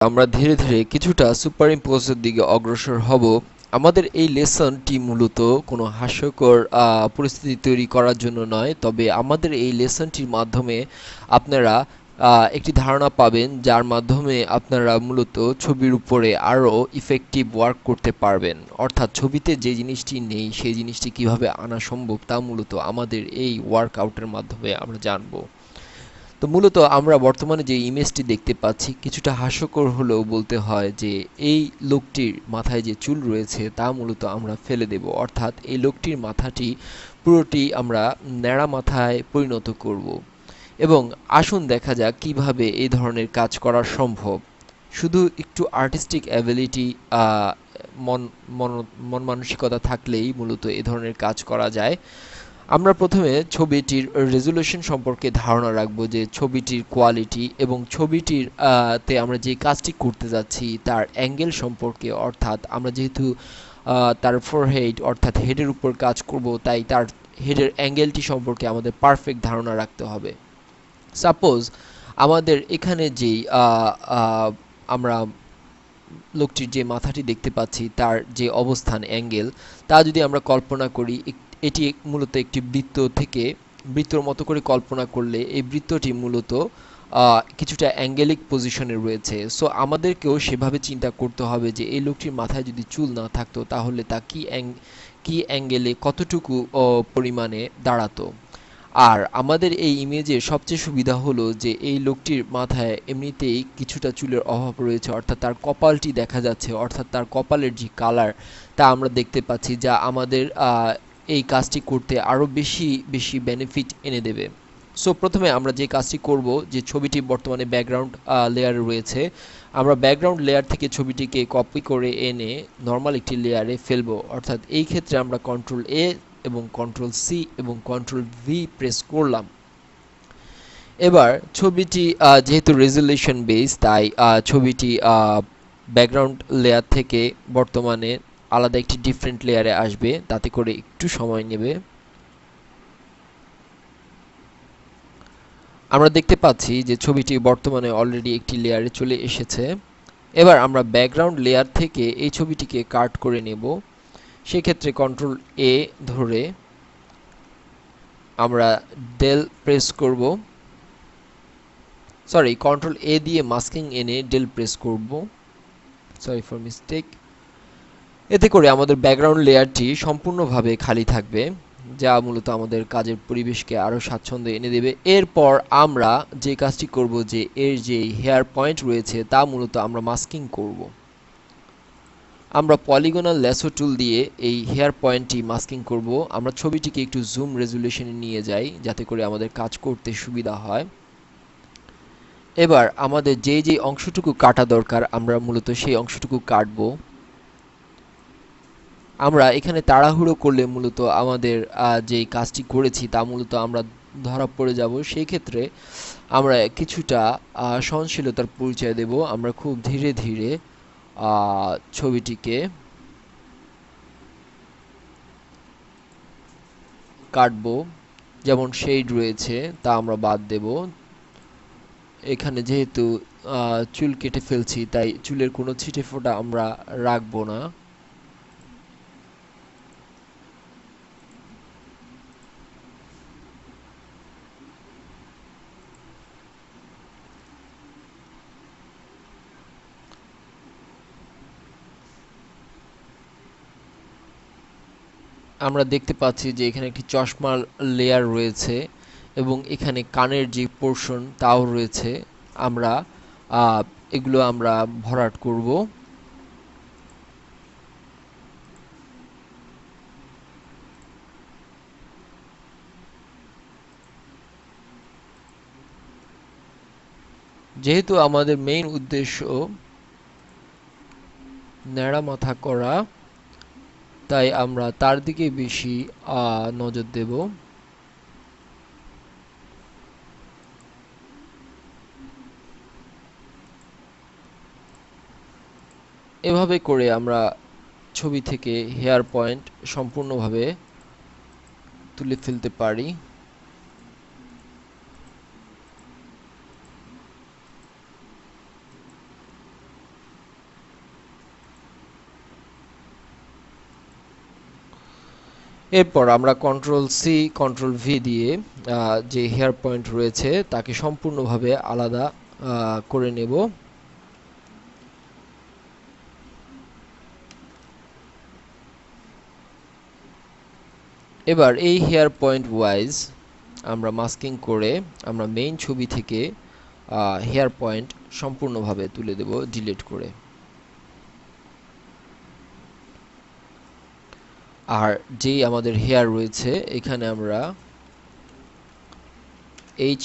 আমরা ধীরে ধীরে কিছুটা সুপারইম্পোজের দিকে অগ্রসর হব। আমাদের এই লেসনটি মূলত কোনো হাস্যকর পরিস্থিতি তৈরি করার জন্য নয়, তবে আমাদের এই লেসনটির মাধ্যমে আপনারা একটি ধারণা পাবেন, যার মাধ্যমে আপনারা মূলত ছবির উপরে আরও ইফেক্টিভ ওয়ার্ক করতে পারবেন। অর্থাৎ ছবিতে যে জিনিসটি নেই সেই জিনিসটি কিভাবে আনা সম্ভব তা মূলত আমাদের এই ওয়ার্কআউটের মাধ্যমে আমরা জানবো। তো মূলত আমরা বর্তমানে যে ইমেজটি দেখতে পাচ্ছি কিছুটা হাস্যকর হলেও বলতে হয় যে এই লোকটির মাথায় যে চুল রয়েছে তা মূলত আমরা ফেলে দেব, অর্থাৎ এই লোকটির মাথাটি পুরোটি আমরা ন্যাড়া মাথায় পরিণত করব। এবং আসুন দেখা যাক কিভাবে এই ধরনের কাজ করা সম্ভব। শুধু একটু আর্টিস্টিক অ্যাবিলিটি, মন মন মন মানসিকতা থাকলেই মূলত এ ধরনের কাজ করা যায়। আমরা প্রথমে ছবিটির রেজুলেশন সম্পর্কে ধারণা রাখবো, যে ছবিটির কোয়ালিটি এবং ছবিটির তে আমরা যে কাজটি করতে যাচ্ছি তার অ্যাঙ্গেল সম্পর্কে, অর্থাৎ আমরা যেহেতু তার ফোরহেড অর্থাৎ হেডের উপর কাজ করব, তাই তার হেডের অ্যাঙ্গেলটি সম্পর্কে আমাদের পারফেক্ট ধারণা রাখতে হবে। সাপোজ আমাদের এখানে যেই আমরা লোকটির যে মাথাটি দেখতে পাচ্ছি তার যে অবস্থান অ্যাঙ্গেল, তা যদি আমরা কল্পনা করি, এটি মূলত একটি বৃত্ত থেকে বৃত্তর মতো করে কল্পনা করলে এই বৃত্তটি মূলত কিছুটা অ্যাঙ্গেলিক পজিশনে রয়েছে। সো আমাদেরকেও সেভাবে চিন্তা করতে হবে যে এই লোকটির মাথায় যদি চুল না থাকতো তাহলে তা কি অ্যাঙ্গেলে কতটুকু পরিমাণে দাঁড়াতো। আর আমাদের এই ইমেজে সবচেয়ে সুবিধা হলো যে এই লোকটির মাথায় এমনিতেই কিছুটা চুলের অভাব রয়েছে, অর্থাৎ তার কপালটি দেখা যাচ্ছে, অর্থাৎ তার কপালের যে কালার তা আমরা দেখতে পাচ্ছি, যা আমাদের এই কাজটি করতে আরও বেশি বেশি বেনিফিট এনে দেবে। সো প্রথমে আমরা যে কাজটি করব, যে ছবিটি বর্তমানে ব্যাকগ্রাউন্ড লেয়ারে রয়েছে, আমরা ব্যাকগ্রাউন্ড লেয়ার থেকে ছবিটিকে কপি করে এনে নর্মাল একটি লেয়ারে ফেলবো। অর্থাৎ এই ক্ষেত্রে আমরা কন্ট্রোল এ এবং কন্ট্রোল সি এবং কন্ট্রোল ভি প্রেস করলাম। এবার ছবিটি যেহেতু রেজুলেশন বেস, তাই ছবিটি ব্যাকগ্রাউন্ড লেয়ার থেকে বর্তমানে আলাদা একটি ডিফারেন্ট লেয়ারে আসবে, তাতে করে একটু সময় নেবে। আমরা দেখতে পাচ্ছি যে ছবিটি বর্তমানে অলরেডি একটি লেয়ারে চলে এসেছে। এবার আমরা ব্যাকগ্রাউন্ড লেয়ার থেকে এই ছবিটিকে কাট করে নেব। সেক্ষেত্রে কন্ট্রোল এ ধরে আমরা ডেল প্রেস করব, সরি কন্ট্রোল এ দিয়ে মাস্কিং এনে ডেল প্রেস করব, সরি ফর মিস্টেক। এতে করে আমাদের ব্যাকগ্রাউন্ড লেয়ারটি সম্পূর্ণভাবে খালি থাকবে, যা মূলত আমাদের কাজের পরিবেশকে আরও স্বাচ্ছন্দ্য এনে দেবে। এরপর আমরা যে কাজটি করব, যে এর যে হেয়ার পয়েন্ট রয়েছে তা মূলত আমরা মাস্কিং করব। আমরা পলিগনাল ল্যাসো টুল দিয়ে এই হেয়ার পয়েন্টটি মাস্কিং করব। আমরা ছবিটিকে একটু জুম রেজুলেশনে নিয়ে যাই যাতে করে আমাদের কাজ করতে সুবিধা হয়। এবার আমাদের যে অংশটুকু কাটা দরকার আমরা মূলত সেই অংশটুকু কাটবো। আমরা এখানে তাড়াহুড়ো করলে মূলত আমাদের যে কাজটি করেছি তা মূলত আমরা ধরা পড়ে যাব। সেই ক্ষেত্রে আমরা কিছুটা সহনশীলতার পরিচয় দেব। আমরা খুব ধীরে ধীরে ছবিটিকে কাটবো। যেমন শেড রয়েছে তা আমরা বাদ দেব। এখানে যেহেতু চুল কেটে ফেলছি তাই চুলের কোনো ছিটে ফোঁটা আমরা রাখবো না। আমরা দেখতে পাচ্ছি যে এখানে একটি চশমার লেয়ার রয়েছে এবং এখানে কানের যে পোর্শন তাও রয়েছে। আমরা এগুলো আমরা ভরাট করব। যেহেতু আমাদের মেইন উদ্দেশ্য ন্যাড়া মাথা করা, তাই আমরা তার দিকে বেশি নজর দেব। এভাবে করে আমরা ছবি থেকে হেয়ার পয়েন্ট সম্পূর্ণভাবে তুলে ফেলতে পারি। এরপর আমরা কন্ট্রোল সি কন্ট্রোল ভি দিয়ে যে হেয়ার পয়েন্ট রয়েছে তাকে সম্পূর্ণভাবে আলাদা করে নেব। এবার এই হেয়ার পয়েন্ট ওয়াইজ আমরা মাস্কিং করে আমরা মেইন ছবি থেকে হেয়ার পয়েন্ট সম্পূর্ণভাবে তুলে দেব ডিলিট করে। আর যেই আমাদের হেয়ার রয়েছে এখানে আমরা এইচ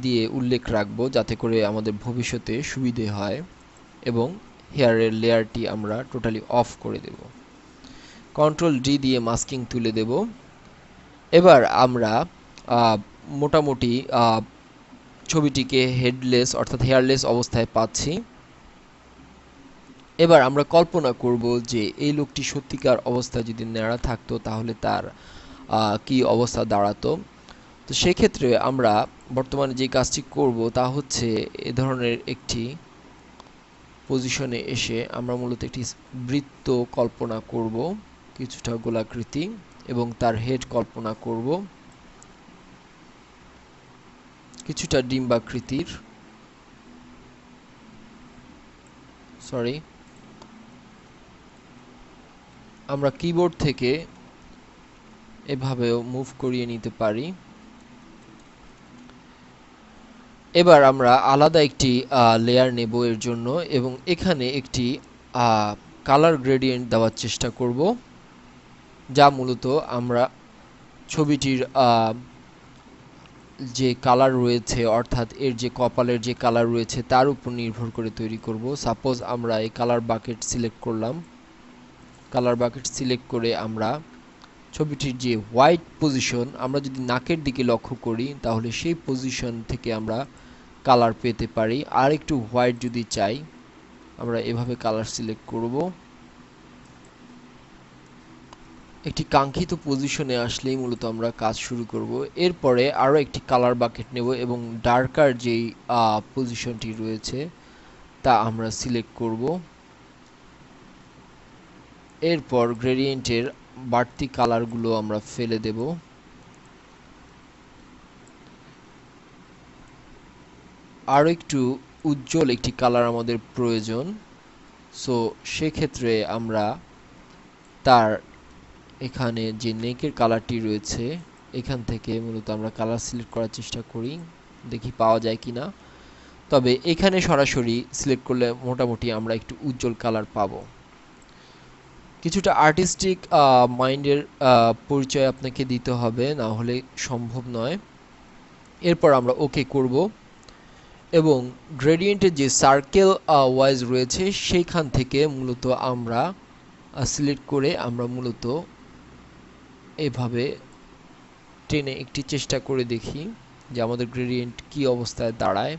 দিয়ে উল্লেখ রাখবো যাতে করে আমাদের ভবিষ্যতে সুবিধে হয়, এবং হেয়ারের লেয়ারটি আমরা টোটালি অফ করে দেব। কন্ট্রোল ডি দিয়ে মাস্কিং তুলে দেব। এবার আমরা মোটামুটি ছবিটিকে হেডলেস অর্থাৎ হেয়ারলেস অবস্থায় পাচ্ছি। এবার আমরা কল্পনা করব যে এই লোকটি সত্যিকার অবস্থায় যদি ন্যাড়া থাকতো তাহলে তার কি অবস্থা দাঁড়াতো। তো সেক্ষেত্রে আমরা বর্তমানে যে কাজটি করব তা হচ্ছে এ ধরনের একটি পজিশনে এসে আমরা মূলত একটি বৃত্ত কল্পনা করব, কিছুটা গোলাকৃতি, এবং তার হেড কল্পনা করব কিছুটা ডিম্বাকৃতির। সরি, আমরা কিবোর্ড থেকে এভাবেও মুভ করিয়ে নিতে পারি। এবার আমরা আলাদা একটি লেয়ার নেব এর জন্য, এবং এখানে একটি কালার গ্রেডিয়েন্ট দেওয়ার চেষ্টা করব, যা মূলত আমরা ছবিটির যে কালার রয়েছে অর্থাৎ এর যে কপালের যে কালার রয়েছে তার উপর নির্ভর করে তৈরি করব। সাপোজ আমরা এই কালার বাকেট সিলেক্ট করলাম। কালার বাকেট সিলেক্ট করে আমরা ছবিটির যে হোয়াইট পজিশন, আমরা যদি নাকের দিকে লক্ষ্য করি তাহলে সেই পজিশন থেকে আমরা কালার পেতে পারি। আর একটু হোয়াইট যদি চাই আমরা এভাবে কালার সিলেক্ট করব। একটি কাঙ্ক্ষিত পজিশনে আসলেই মূলত আমরা কাজ শুরু করব। এরপরে আরও একটি কালার বাকেট নেব এবং ডার্কার যেই পজিশনটি রয়েছে তা আমরা সিলেক্ট করব। এরপর গ্রেডিয়েন্টের বাড়তি কালারগুলো আমরা ফেলে দেব। আরও একটু উজ্জ্বল একটি কালার আমাদের প্রয়োজন। সো সেক্ষেত্রে আমরা তার এখানে যে নেকের কালারটি রয়েছে এখান থেকে মূলত আমরা কালার সিলেক্ট করার চেষ্টা করি, দেখি পাওয়া যায় কিনা। তবে এখানে সরাসরি সিলেক্ট করলে মোটামুটি আমরা একটু উজ্জ্বল কালার পাবো। কিছুটা আর্টিস্টিক মাইন্ডের পরিচয় আপনাকে দিতে হবে, না হলে সম্ভব নয়। এরপর আমরা ওকে করব এবং গ্রেডিয়েন্টের যে সার্কেল ওয়াইজ রয়েছে সেইখান থেকে মূলত আমরা সিলেক্ট করে আমরা মূলত এভাবে টেনে একটি চেষ্টা করে দেখি যে আমাদের গ্রেডিয়েন্ট কি অবস্থায় দাঁড়ায়।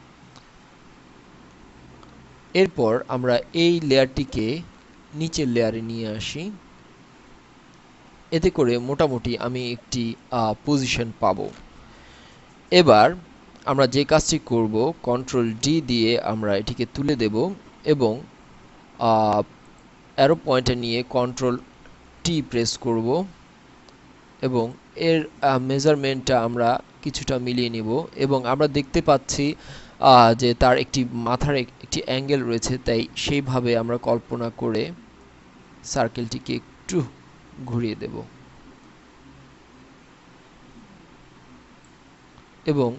এরপর আমরা এই লেয়ারটিকে নিচের লেয়ারে নিয়ে আসি, এতে করে মোটামুটি আমি একটি পজিশন পাবো। এবার আমরা যে কাজটি করব কন্ট্রোল ডি দিয়ে আমরা এটিকে তুলে দেব এবং অ্যারো পয়েন্টার নিয়ে কন্ট্রোল টি প্রেস করব এবং এর মেজারমেন্টটা আমরা কিছুটা মিলিয়ে নিব এবং আমরা দেখতে পাচ্ছি যে তার একটি মাথার একটি অ্যাঙ্গেল রয়েছে, তাই সেইভাবে আমরা কল্পনা করে সার্কেলটিকে একটু ঘুরিয়ে দেব এবং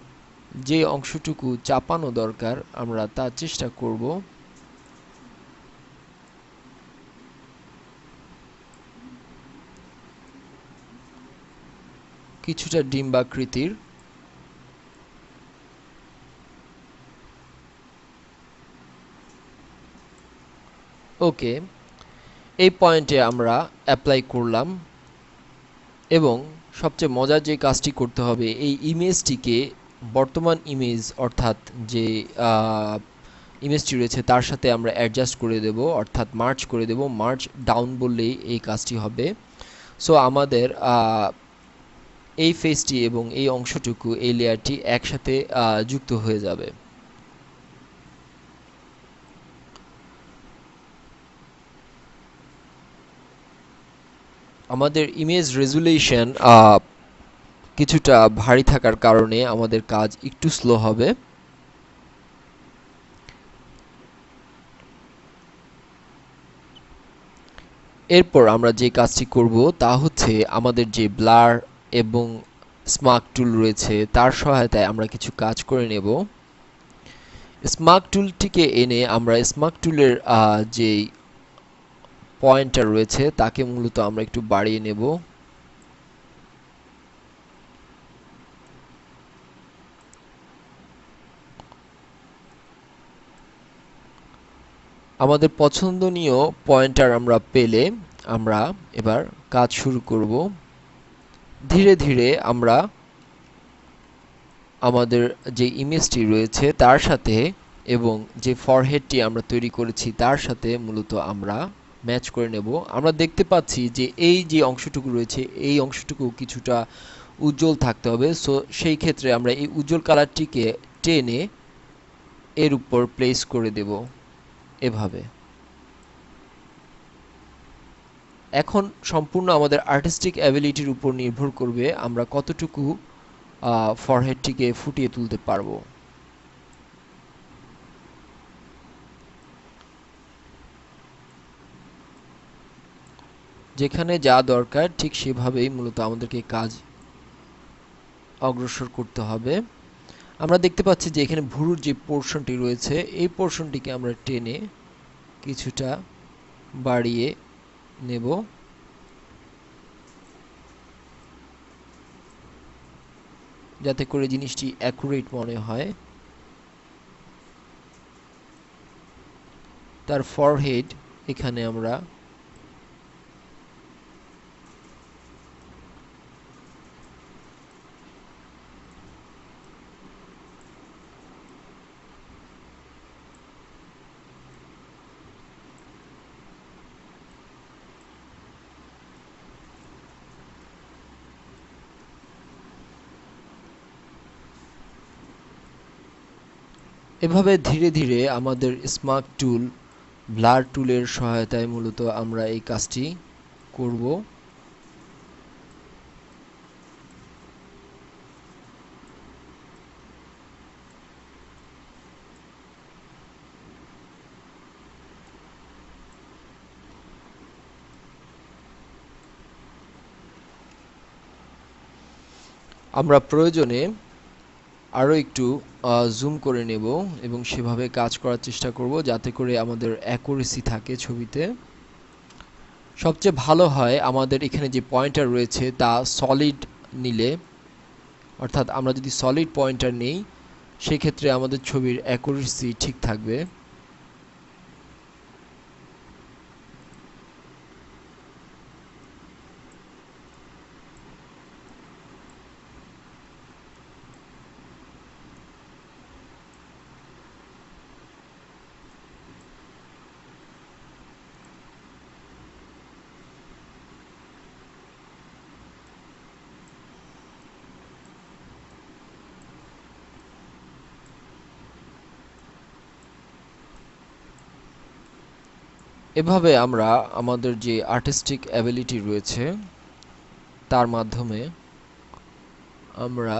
যে অংশটুকু চাপানো দরকার আমরা তার চেষ্টা করব। কিছুটা ডিম্বাকৃতির। ওকে, এই পয়েন্টে আমরা অ্যাপ্লাই করলাম এবং সবচেয়ে মজার যে কাজটি করতে হবে এই ইমেজটিকে বর্তমান ইমেজ অর্থাৎ যে ইমেজটি রয়েছে তার সাথে আমরা অ্যাডজাস্ট করে দেব, অর্থাৎ মার্জ করে দেব। মার্জ ডাউন বললেই এই কাজটি হবে। সো আমাদের এই ফেসটি এবং এই অংশটুকু এই লেয়ারটি একসাথে যুক্ত হয়ে যাবে। আমাদের ইমেজ রেজুলেশন কিছুটা ভারী থাকার কারণে আমাদের কাজ একটু স্লো হবে। এরপর আমরা যে কাজটি করব তা হচ্ছে আমাদের যে ব্লার এবং স্মার্ট টুল রয়েছে তার সহায়তায় আমরা কিছু কাজ করে নেব। স্মার্ট টুলটিকে এনে আমরা স্মার্ট টুলের যে পয়েন্টার রয়েছে তাকে মূলত আমরা একটু বাড়িয়ে নেব। আমাদের পছন্দনীয় পয়েন্টার আমরা পেলে আমরা এবার কাজ শুরু করব। ধীরে ধীরে আমরা আমাদের যে ইমেজটি রয়েছে তার সাথে এবং যে ফরহেডটি আমরা তৈরি করেছি তার সাথে মূলত আমরা ম্যাচ করে নেব। আমরা দেখতে পাচ্ছি যে এই যে অংশটুকু রয়েছে এই অংশটুকু কিছুটা উজ্জ্বল থাকতে হবে, সো সেই ক্ষেত্রে আমরা এই উজ্জ্বল কালারটিকে টেনে এর উপর প্লেস করে দেব এভাবে। এখন সম্পূর্ণ আমাদের আর্টিস্টিক অ্যাবিলিটির উপর নির্ভর করবে আমরা কতটুকু ফরহেডটিকে ফুটিয়ে তুলতে পারবো। যেখানে যা দরকার ঠিক সেভাবেই মূলত আমাদেরকে কাজ অগ্রসর করতে হবে। আমরা দেখতে পাচ্ছি যে এখানে ভুরুর যে পোর্শনটি রয়েছে এই পোর্শনটিকে আমরা টেনে কিছুটা বাড়িয়ে নেব, যাতে করে জিনিসটি অ্যাকুরেট মনে হয়। তার ফরহেড এখানে আমরা এভাবে ধীরে ধীরে আমাদের স্মার্ট টুল ব্লার টুলের সহায়তায় মূলত আমরা এই কাজটি করব। আমরা প্রয়োজনে আরও একটু জুম করে নেব এবং সেভাবে কাজ করার চেষ্টা করব যাতে করে আমাদের অ্যাকুরেসি থাকে ছবিতে। সবচেয়ে ভালো হয় আমাদের এখানে যে পয়েন্টার রয়েছে তা সলিড নিলে, অর্থাৎ আমরা যদি সলিড পয়েন্টার নেই সেক্ষেত্রে আমাদের ছবির অ্যাকুরেসি ঠিক থাকবে। এভাবে আমরা আমাদের যে আর্টিস্টিক অ্যাবিলিটি রয়েছে তার মাধ্যমে আমরা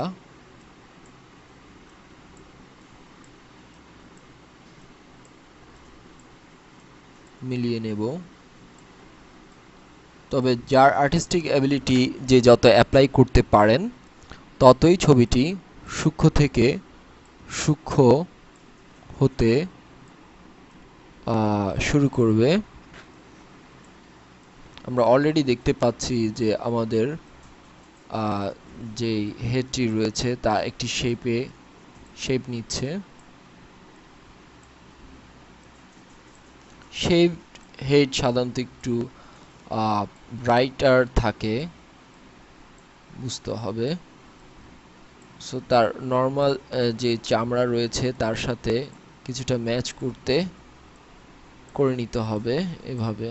মিলিয়ে নেব। তবে যার আর্টিস্টিক অ্যাবিলিটি যে যত অ্যাপ্লাই করতে পারেন ততই ছবিটি সূক্ষ্ম থেকে সূক্ষ্ম হতে শুরু করবে। আমরা অলরেডি দেখতে পাচ্ছি যে আমাদের যে হেডটি রয়েছে তা একটি শেপ নিচ্ছে। শেপ হেড সাধারণত একটু ব্রাইটার থাকে, বুঝতে হবে। সো তার নর্মাল যে চামড়া রয়েছে তার সাথে কিছুটা ম্যাচ করে নিতে হবে এভাবে।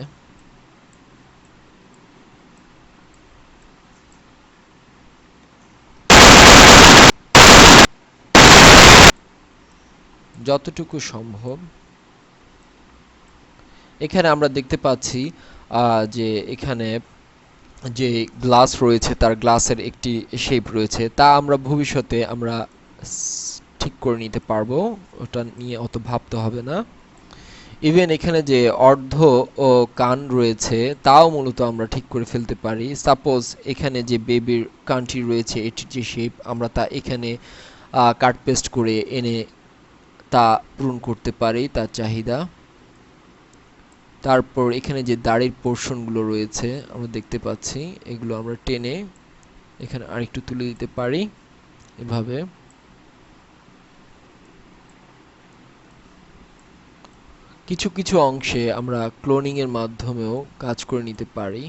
যতটুকু সম্ভব। এখানে আমরা দেখতে পাচ্ছি যে এখানে যে গ্লাস রয়েছে তার গ্লাসের একটি শেপ রয়েছে, তা আমরা ভবিষ্যতে আমরা ঠিক করে নিতে পারবো, ওটা নিয়ে অত ভাবতে হবে না। ইভেন এখানে যে অর্ধ ও কান রয়েছে তাও মূলত আমরা ঠিক করে ফেলতে পারি। সাপোজ এখানে যে বেবির কানটি রয়েছে এটির যে শেপ আমরা তা এখানে কাট পেস্ট করে এনে তা পূরণ করতে পারি তার চাহিদা। তারপর এখানে যে দাড়ির পোর্শনগুলো রয়েছে আমরা দেখতে পাচ্ছি, এগুলো আমরা টেনে এখানে আরেকটু তুলে দিতে পারি এভাবে। কিছু কিছু অংশে আমরা ক্লোনিং এর মাধ্যমেও কাজ করে নিতে পারি।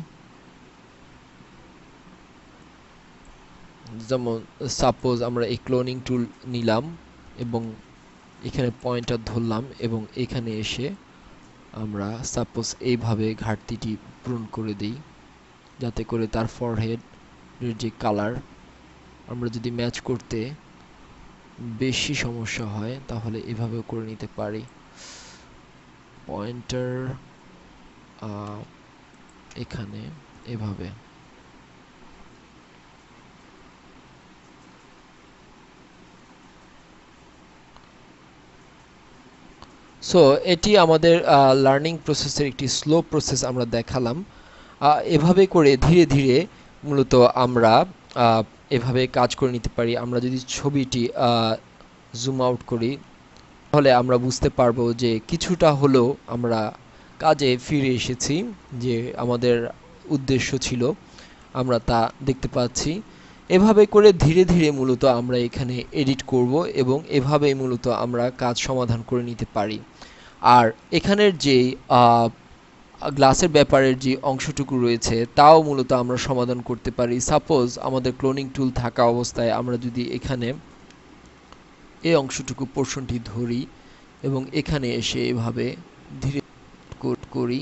যেমন সাপোজ আমরা এই ক্লোনিং টুল নিলাম এবং এখানে পয়েন্টার ধরলাম এবং এখানে এসে আমরা সাপোজ এইভাবে ঘাটতিটি পূরণ করে দিই, যাতে করে তার ফরহেড এর যে কালার আমরা যদি ম্যাচ করতে বেশি সমস্যা হয় তাহলে এভাবেও করে নিতে পারি। পয়েন্টার এখানে এভাবে। সো এটি আমাদের লার্নিং প্রসেসের একটি স্লো প্রসেস আমরা দেখালাম। এভাবে করে ধীরে ধীরে মূলত আমরা এভাবে কাজ করে নিতে পারি। আমরা যদি ছবিটি জুম আউট করি তাহলে আমরা বুঝতে পারবো যে কিছুটা হলেও আমরা কাজে ফিরে এসেছি, যে আমাদের উদ্দেশ্য ছিল আমরা তা দেখতে পাচ্ছি। এভাবে করে ধীরে ধীরে মূলত আমরা এখানে এডিট করব এবং এভাবেই মূলত আমরা কাজ সমাধান করে নিতে পারি। আর এখানের যে গ্লাসের ব্যাপারের যে অংশটুকু রয়েছে তাও মূলত আমরা সমাধান করতে পারি। সাপোজ আমাদের ক্লোনিং টুল থাকা অবস্থায় আমরা যদি এখানে এই অংশটুকু পোর্শনটি ধরি এবং এখানে এসে এভাবে ধীরে কোট করি,